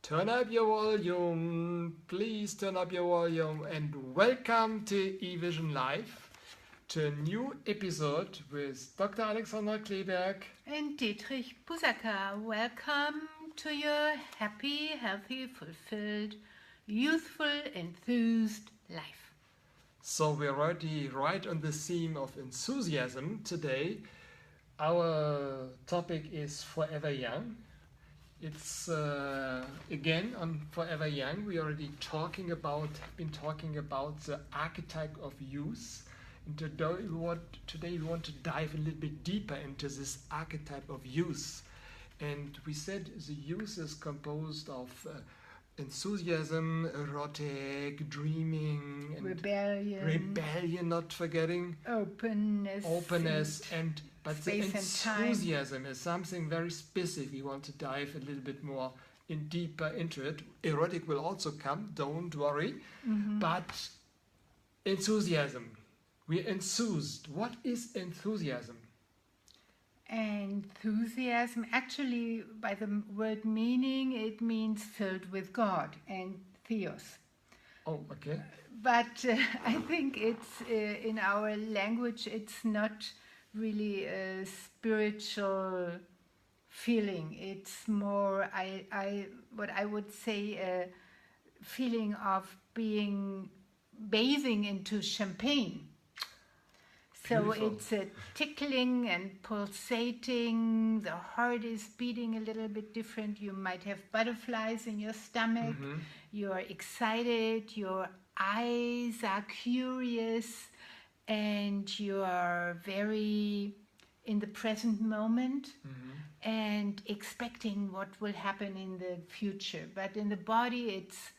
Turn up your volume, please turn up your volume, and welcome to eVision Live, to a new episode with Dr. Alexandra Kleeberg and Dietrich Busaka. Welcome to your happy, healthy, fulfilled, youthful, enthused life. So we're already right on the theme of enthusiasm today. Our topic is Forever Young. It's again on Forever Young. We already been talking about the archetype of youth. And today we want to dive a little bit deeper into this archetype of youth. And we said the youth is composed of enthusiasm, erotic, dreaming, and rebellion, not forgetting, openness, but the enthusiasm is something very specific. We want to dive a little bit more deeper into it. Erotic will also come, don't worry. But enthusiasm, we're enthused. What is enthusiasm? Enthusiasm, actually, by the word meaning, it means filled with God and theos. Oh, okay. But I think it's in our language, it's not really a spiritual feeling. It's more, what I would say, a feeling of bathing into champagne. So Beautiful. it's a tickling and pulsating. The heart is beating a little bit different. You might have butterflies in your stomach. You're excited. Your eyes are curious. And you are very in the present moment and expecting what will happen in the future. But in the body, it's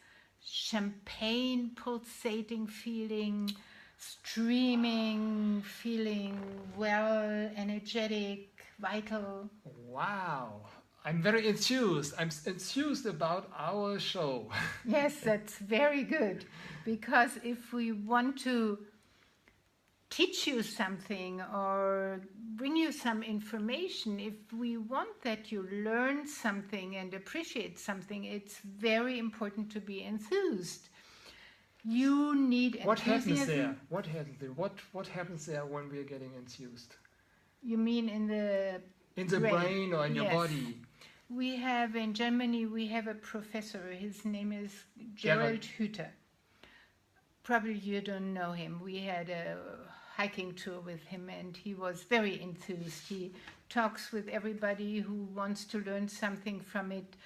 champagne, pulsating feeling, streaming, feeling well, energetic, vital. Wow. I'm very enthused. I'm enthused about our show. Yes, that's very good. Because if we want to teach you something or bring you some information, if we want that you learn something and appreciate something, it's very important to be enthused. You need enthusiasm. What happens there? What happens there when we are getting enthused? You mean in the brain or in your body? We have in Germany, we have a professor. His name is Gerald Hüther. Probably you don't know him. We had a hiking tour with him and he was very enthused. He talks with everybody who wants to learn something from it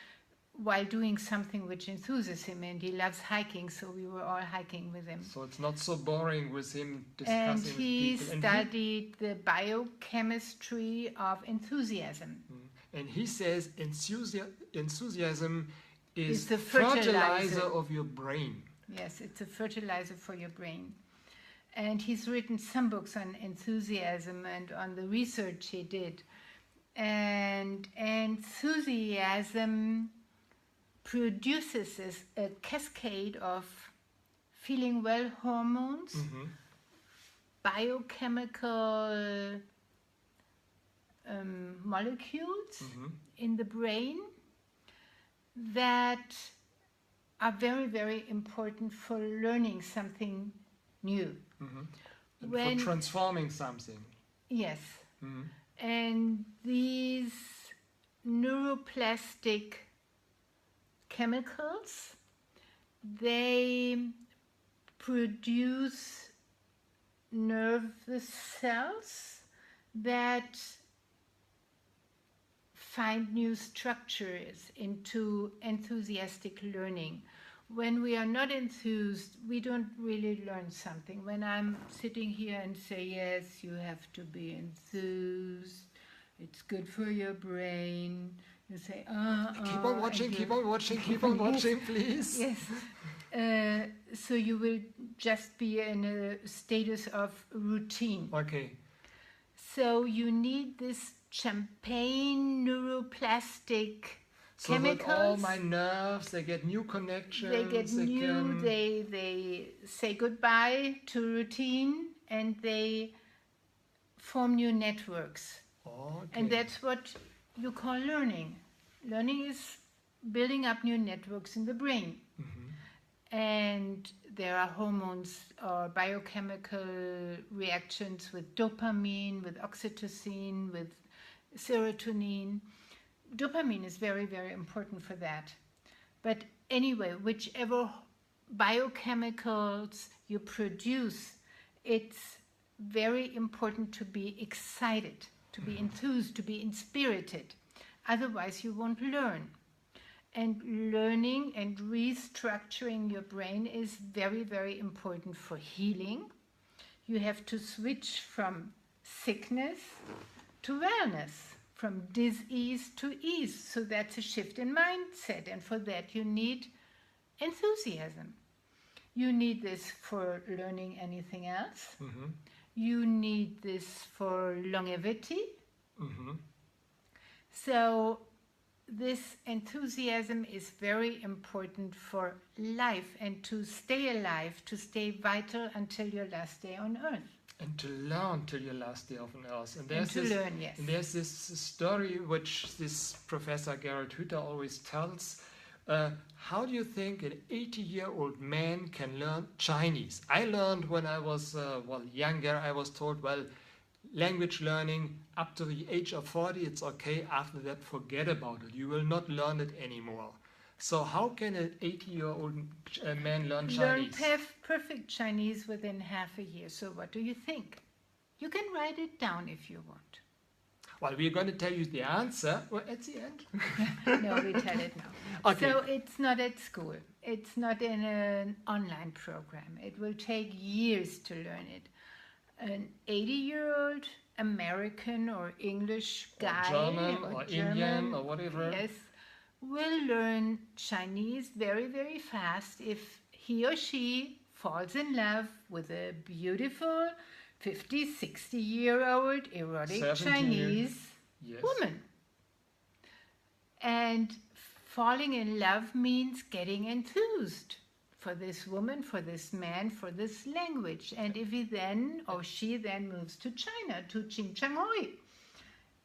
while doing something which enthuses him, and he loves hiking, so we were all hiking with him. So it's not so boring with him discussing and with he people. Studied the biochemistry of enthusiasm. And he says enthusiasm is the fertilizer of your brain. Yes, it's a fertilizer for your brain. And he's written some books on enthusiasm and on the research he did. And enthusiasm produces a cascade of feeling well hormones, biochemical molecules in the brain that are very, very important for learning something new. And for transforming something. Yes. And these neuroplastic chemicals, they produce nervous cells that find new structures into enthusiastic learning. When we are not enthused, we don't really learn something. When I'm sitting here and say, yes, you have to be enthused, it's good for your brain, you say, keep on watching, please. Yes. So you will just be in a status of routine. Okay. So you need this champagne neuroplastic chemicals. That all my nerves, they get new connections. They say goodbye to routine and they form new networks. Okay. And that's what you call learning. Learning is building up new networks in the brain. And there are hormones or biochemical reactions with dopamine, with oxytocin, with serotonin. Dopamine is very, very important for that. But anyway, whichever biochemicals you produce, it's very important to be excited, to be enthused, to be inspirited. Otherwise, you won't learn. And learning and restructuring your brain is very, very important for healing. You have to switch from sickness to wellness, from disease to ease. So that's a shift in mindset. And for that, you need enthusiasm. You need this for learning anything else. You need this for longevity. So this enthusiasm is very important for life and to stay alive, to stay vital until your last day on earth. And to learn till your last day on earth. And Yes. And there's this story which this Professor Gerald Hüther always tells. How do you think an 80-year-old man can learn Chinese? I learned when I was younger. I was told, well, language learning up to the age of 40, it's okay. After that, forget about it. You will not learn it anymore. So how can an 80-year-old man learn Chinese? Learn perfect Chinese within half a year. So what do you think? You can write it down if you want. Well, we're going to tell you the answer at the end. No, we tell it now. Okay. So it's not at school. It's not in an online program. It will take years to learn it. An 80-year-old American or English guy or German, Indian or whatever, yes, will learn Chinese very, very fast if he or she falls in love with a beautiful 50, 60-year-old erotic 70 Chinese yes. woman. And falling in love means getting enthused for this woman, for this man, for this language. And if he then or she then moves to China, to Xinjiang,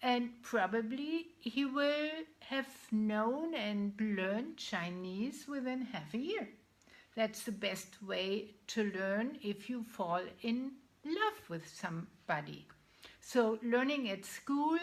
and probably he will have known and learned Chinese within half a year. That's the best way to learn if you fall in love with somebody. So learning at school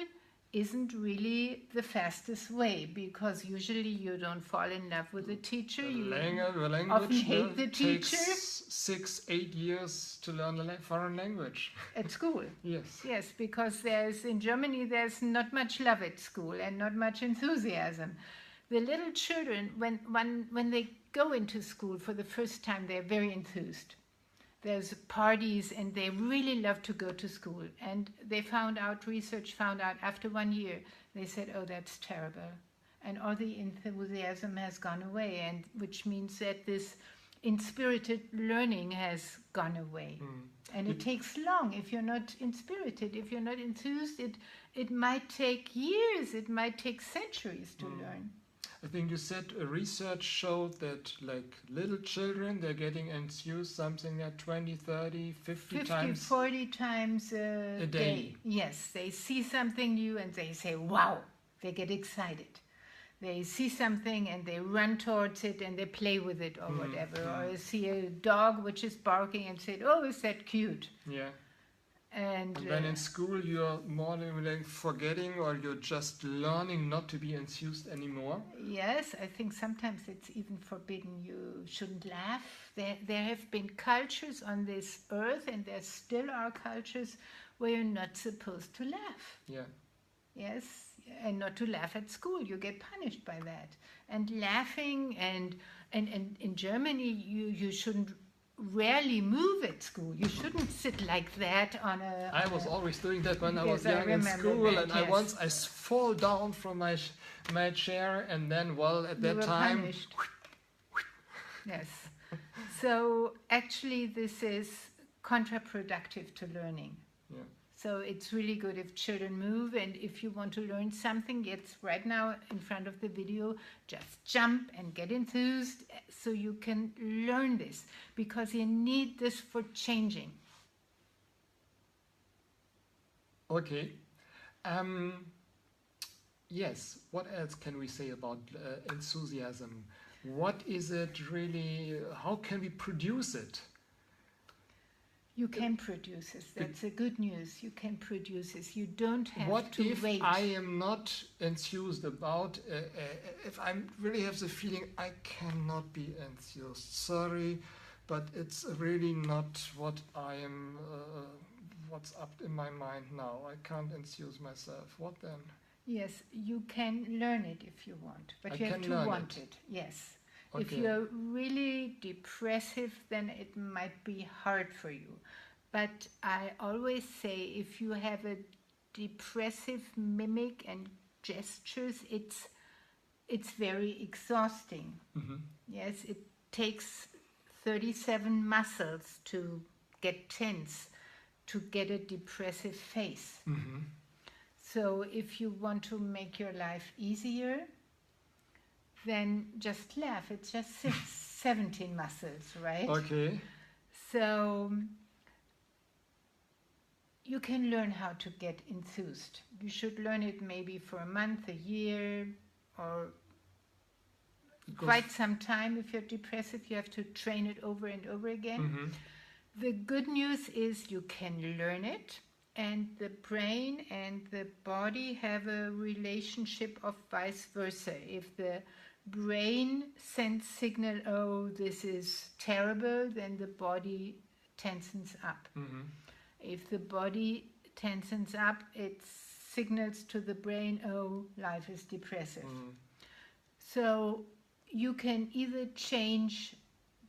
isn't really the fastest way, because usually you don't fall in love with the teacher. The You language often hate the teacher. Takes 6-8 years to learn a foreign language. At school. Yes. Yes, because in Germany there's not much love at school and not much enthusiasm. The little children, when they go into school for the first time, they're very enthused. There's parties and they really love to go to school. And research found out after 1 year, they said, oh, that's terrible. And all the enthusiasm has gone away, and which means that this inspirited learning has gone away. And it takes long. If you're not inspirited, if you're not enthused, it might take years, it might take centuries to learn. I think you said research showed that like little children, they're getting enthused something like 20, 30, 50 times. 40 times a day. Yes, they see something new and they say, wow, they get excited. They see something and they run towards it and they play with it or whatever. Or see a dog which is barking and say, oh, is that cute? Yeah. And then in school you're more like forgetting, or you're just learning not to be enthused anymore. Yes, I think sometimes it's even forbidden. You shouldn't laugh. There have been cultures on this earth, and there still are cultures where you're not supposed to laugh. Yeah. Yes, and not to laugh at school. You get punished by that. And laughing, and in Germany you shouldn't rarely move at school. You shouldn't sit like that on a... I was always doing that when I was Yes, I young in school, that, and yes. I fall down from my chair, and then, well, at that You were time... punished. Yes. So actually this is counterproductive to learning. Yeah. So it's really good if children move, and if you want to learn something, it's right now in front of the video, just jump and get enthused so you can learn this, because you need this for changing. Okay. yes, what else can we say about enthusiasm? What is it really? How can we produce it? You can produce this. That's a good news. You can produce this. You don't have What to if wait. I am not enthused about, if I really have the feeling I cannot be enthused? Sorry, but it's really not what I am, what's up in my mind now. I can't enthuse myself. What then? Yes, you can learn it if you want, but I you have can to learn want it. it. Yes. If Okay. you're really depressive, then it might be hard for you. But I always say if you have a depressive mimic and gestures, it's very exhausting. Mm-hmm. Yes, it takes 37 muscles to get tense, to get a depressive face. Mm-hmm. So if you want to make your life easier, then just laugh. It's just 17 muscles, right? Okay. So you can learn how to get enthused. You should learn it maybe for a month, a year, or quite some time. If you're depressive, you have to train it over and over again. Mm-hmm. The good news is you can learn it, and the brain and the body have a relationship of vice versa. If the brain sends signal, oh, this is terrible, then the body tensens up. Mm-hmm. If the body tensens up, it signals to the brain, oh, life is depressive. Mm. So you can either change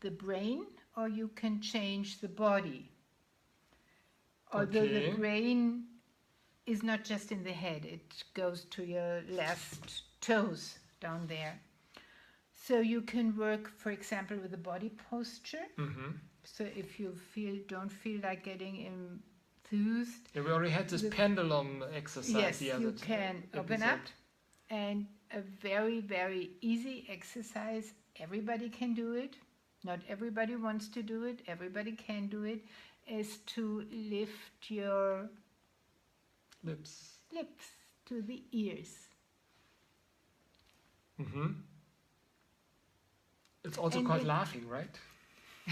the brain or you can change the body. Although the Okay. brain is not just in the head, it goes to your last toes down there. So you can work, for example, with the body posture. Mm-hmm. So if you don't feel like getting enthused, Yeah, we already had this pendulum exercise. yes, the other you can open episode. up, and a very, very easy exercise. Everybody can do it. Not everybody wants to do it. Everybody can do it. Is to lift your Lips. lips to the ears. Mm-hmm. It's also And called laughing, right?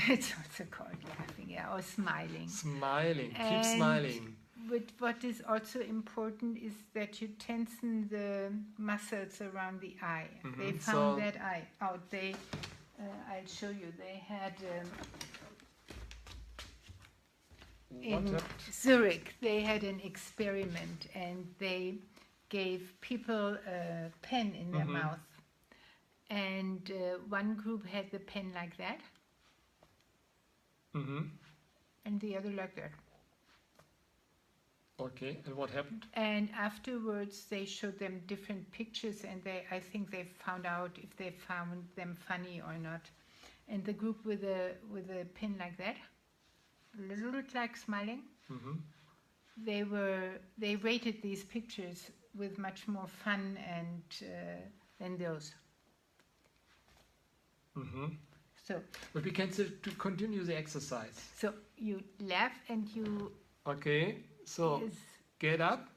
It's also called laughing, yeah, or smiling. Smiling. Keep And smiling. But what is also important is that you tension the muscles around the eye. Mhm. They found that eye out. I'll show you. They had in Zurich. They had an experiment, and they gave people a pen in their mouth, and one group had the pen like that, and the other like that. Okay, and what happened? And afterwards, they showed them different pictures, and I think they found out if they found them funny or not. And the group with a pin like that, a little bit like smiling, they rated these pictures with much more fun and than those. So, But we can still to continue the exercise. so you laugh and you Okay, so yes, get up,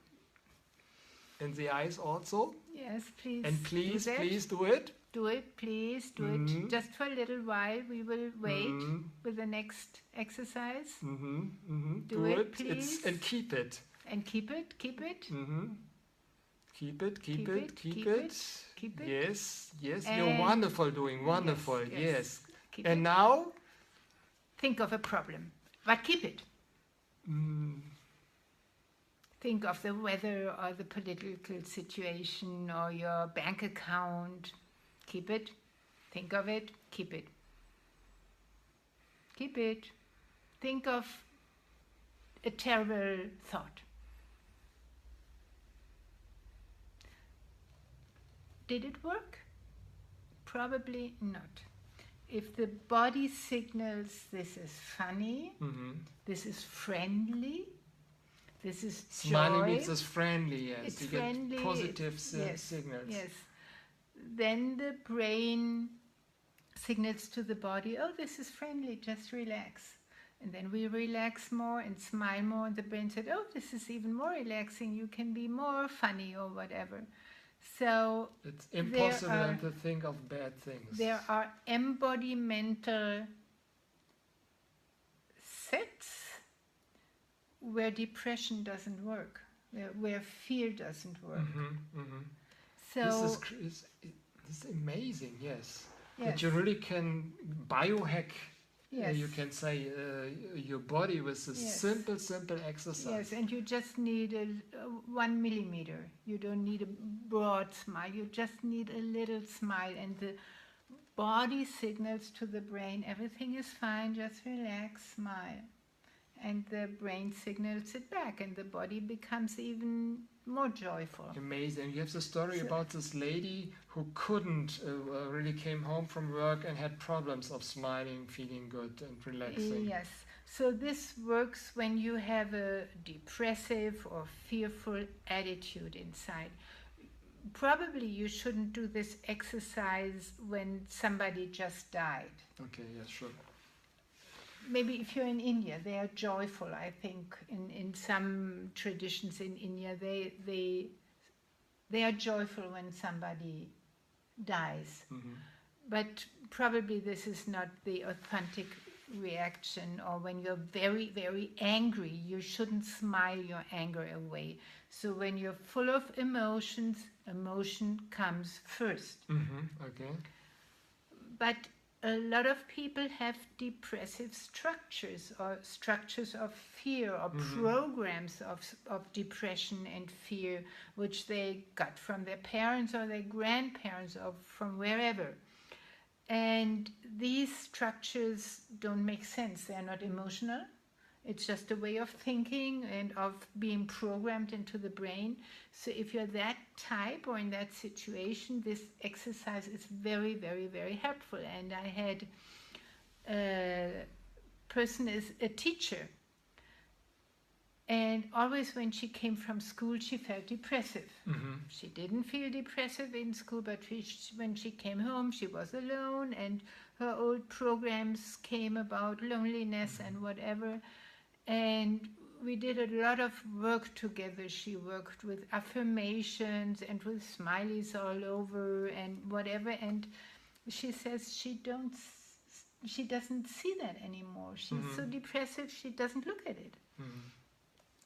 and the eyes also. yes, please, And please, do that. please do it. Do it, please, do it. Just for a little while. We will wait with the next exercise. Do it, please. And keep it. And keep it, keep it. Keep it, keep Keep it, it, keep keep it. it, keep it. Yes, yes, And you're wonderful doing, wonderful, yes, yes. keep And it. now? Think of a problem, but keep it. Think of the weather or the political situation or your bank account. Keep it. Think of it. Keep it. Keep it. Think of a terrible thought. Did it work? Probably not. If the body signals this is funny, this is friendly, this is joy. Smiling means it's friendly, yes. It's you friendly, get positive yes, signals. Yes. Then the brain signals to the body, oh, this is friendly, just relax. And then we relax more and smile more, and the brain said, oh, this is even more relaxing, you can be more funny or whatever. So It's impossible then to think of bad things. there are embodimental sets where depression doesn't work, where fear doesn't work. So This is amazing, yes. yes, That you really can biohack, yes, you can say, your body with a yes, simple exercise. yes, and you just need a 1 millimeter. You don't need a broad smile. You just need a little smile, and the body signals to the brain, everything is fine, just relax, smile. And the brain signals it back, and the body becomes even more joyful. Amazing. You have the story about this lady who couldn't, really came home from work and had problems of smiling, feeling good and relaxing. Yes. So this works when you have a depressive or fearful attitude inside. Probably you shouldn't do this exercise when somebody just died. Okay, yeah, sure. Maybe if you're in India, they are joyful. I think in some traditions in India, they are joyful when somebody dies. But probably this is not the authentic reaction. Or when you're very, very angry, you shouldn't smile your anger away. So when you're full of emotions, emotion comes first. Okay. But a lot of people have depressive structures or structures of fear or programs of depression and fear, which they got from their parents or their grandparents or from wherever. And these structures don't make sense. They're not emotional. It's just a way of thinking and of being programmed into the brain. So if you're that type or in that situation, this exercise is very, very, very helpful. And I had a person is a teacher. And always when she came from school, she felt depressive. She didn't feel depressive in school, but when she came home, she was alone. And her old programs came about loneliness and whatever. And we did a lot of work together. She worked with affirmations and with smileys all over and whatever. And she says she doesn't see that anymore. She's so depressive, she doesn't look at it.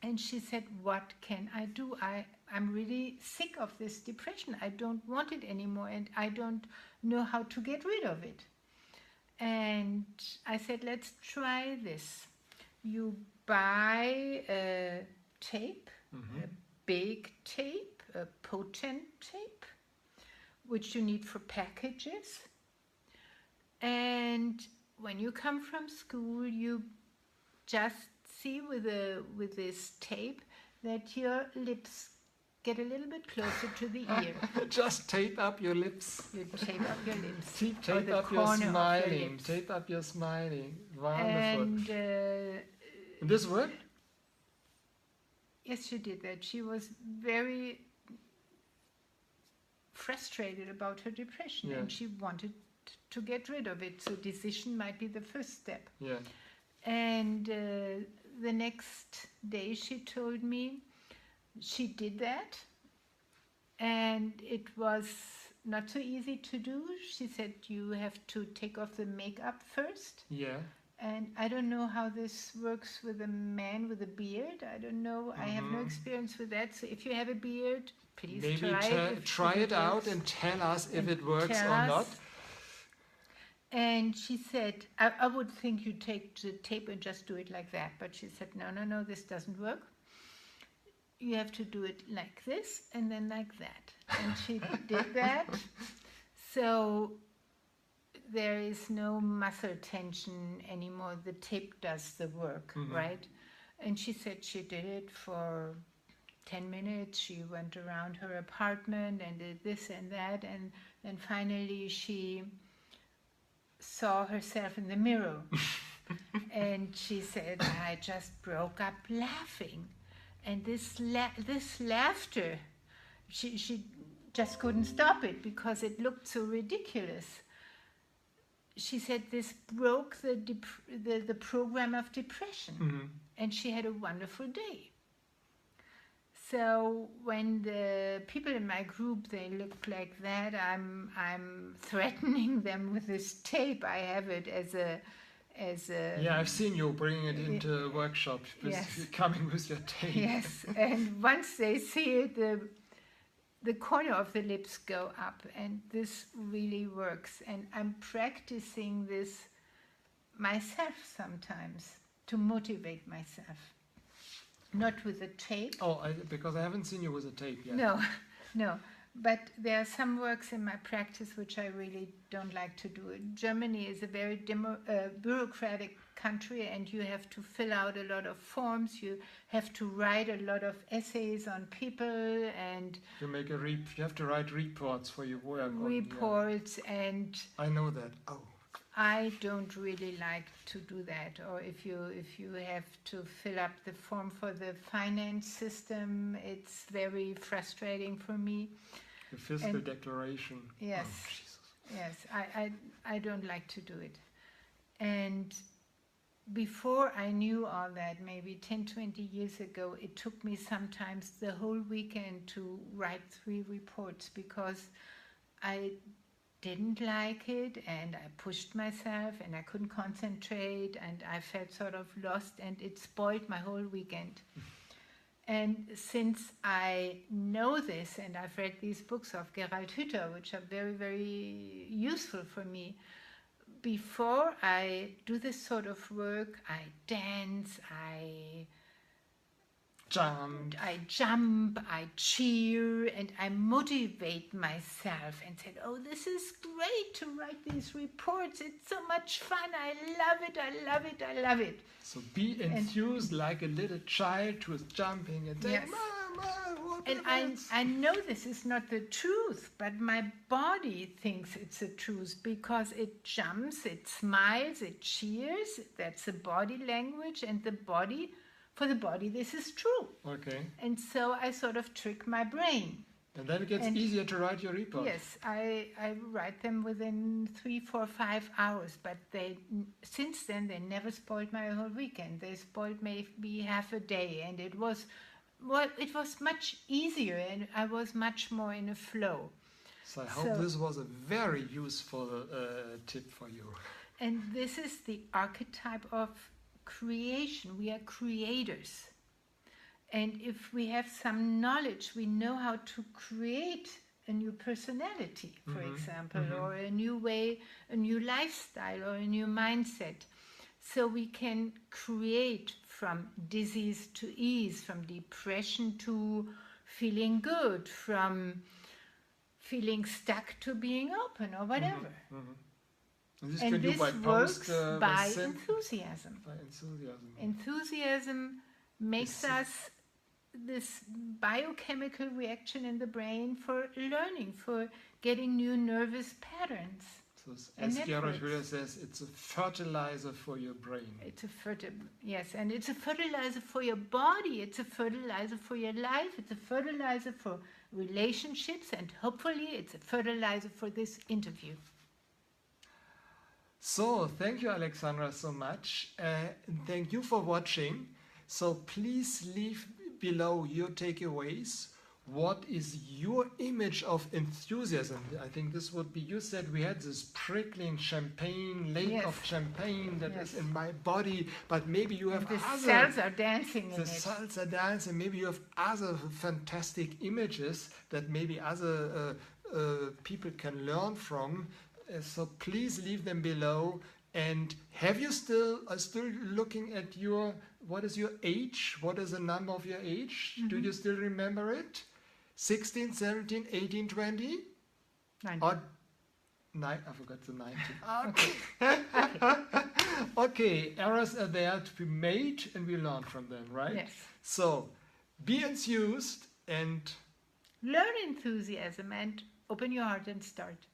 And she said, what can I do? I'm really sick of this depression. I don't want it anymore, and I don't know how to get rid of it. And I said, let's try this. You buy a tape, a big tape, a potent tape, which you need for packages. And when you come from school, you just see with this tape that your lips get a little bit closer to the ear. Just tape up your lips. You tape up your lips. Tape up your smiling. Tape up your smiling. Wonderful. And this worked? Yes, she did that. She was very frustrated about her depression, and she wanted to get rid of it. So decision might be the first step. Yeah. And the next day she told me she did that, and it was not so easy to do. She said you have to take off the makeup first. Yeah. And I don't know how this works with a man with a beard. I don't know. I have no experience with that. So if you have a beard, please try it out and tell us if it works or not. And she said, I would think you take the tape and just do it like that. But she said, no, this doesn't work. You have to do it like this and then like that. And she did that. So there is no muscle tension anymore. The tape does the work, right? And she said she did it for 10 minutes. She went around her apartment and did this and that. And then finally she saw herself in the mirror. And she said, I just broke up laughing. And this laughter, she just couldn't stop it because it looked so ridiculous. She said this broke the program of depression, and she had a wonderful day. So when the people in my group, they look like that, I'm threatening them with this tape. I have it as a Yeah, I've seen you bringing it into workshops, yes. coming with your tape. Yes, and once they see it, the corner of the lips go up, and this really works. And I'm practicing this myself sometimes to motivate myself. Not with a tape. Oh, because I haven't seen you with a tape yet. No, no. But there are some works in my practice which I really don't like to do. Germany is a very bureaucratic country, and you have to fill out a lot of forms. You have to write a lot of essays on people, and you have to write reports for your work. Reports, and I know that. Oh. I don't really like to do that. Or if you have to fill up the form for the finance system, it's very frustrating for me. The fiscal declaration. Yes. Oh, Jesus. Yes, I don't like to do it. And before I knew all that, maybe 10, 20 years ago, it took me sometimes the whole weekend to write 3 reports because I didn't like it, and I pushed myself, and I couldn't concentrate, and I felt sort of lost, and it spoiled my whole weekend. And since I know this, and I've read these books of Gerald Hütter, which are very, very useful for me, before I do this sort of work, I dance, I jump, I cheer, and I motivate myself and said, oh, this is great to write these reports. It's so much fun. I love it. I love it. I love it. So be enthused like a little child who is jumping and saying, yes. Mama, what and I know this is not the truth, but my body thinks it's the truth because it jumps, it smiles, it cheers. That's the body language, and for the body, this is true. Okay. And so I sort of trick my brain. And then it gets easier to write your report. Yes, I write them within 3, 4, 5 hours. But since then, they never spoiled my whole weekend. They spoiled maybe half a day. And it was much easier, and I was much more in a flow. So I hope this was a very useful tip for you. And this is the archetype of creation. We are creators, and if we have some knowledge, we know how to create a new personality, for example, or a new way, a new lifestyle, or a new mindset. So we can create from disease to ease, from depression to feeling good, from feeling stuck to being open, or whatever. And this works by enthusiasm. By enthusiasm. Enthusiasm makes us this biochemical reaction in the brain for learning, for getting new nervous patterns. So as Gerald Hütter says, it's a fertilizer for your brain. It's a yes, and it's a fertilizer for your body. It's a fertilizer for your life. It's a fertilizer for relationships, and hopefully it's a fertilizer for this interview. So, thank you, Alexandra, so much. Thank you for watching. So, please leave below your takeaways. What is your image of enthusiasm? I think this would be, you said we had this prickling champagne, lake of champagne that is in my body, but maybe you have the other... cells are dancing in it. The cells are dancing. Maybe you have other fantastic images that maybe other people can learn from. So please leave them below. And have you still looking at what is your age? What is the number of your age? Do you still remember it? 16, 17, 18, 20? 19. I forgot the 19. Okay. Okay, errors are there to be made, and we learn from them, right? Yes. So be enthused and learn enthusiasm and open your heart and start.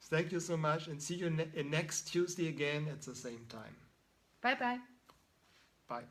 Thank you so much, and see you next Tuesday again at the same time. Bye-bye. Bye.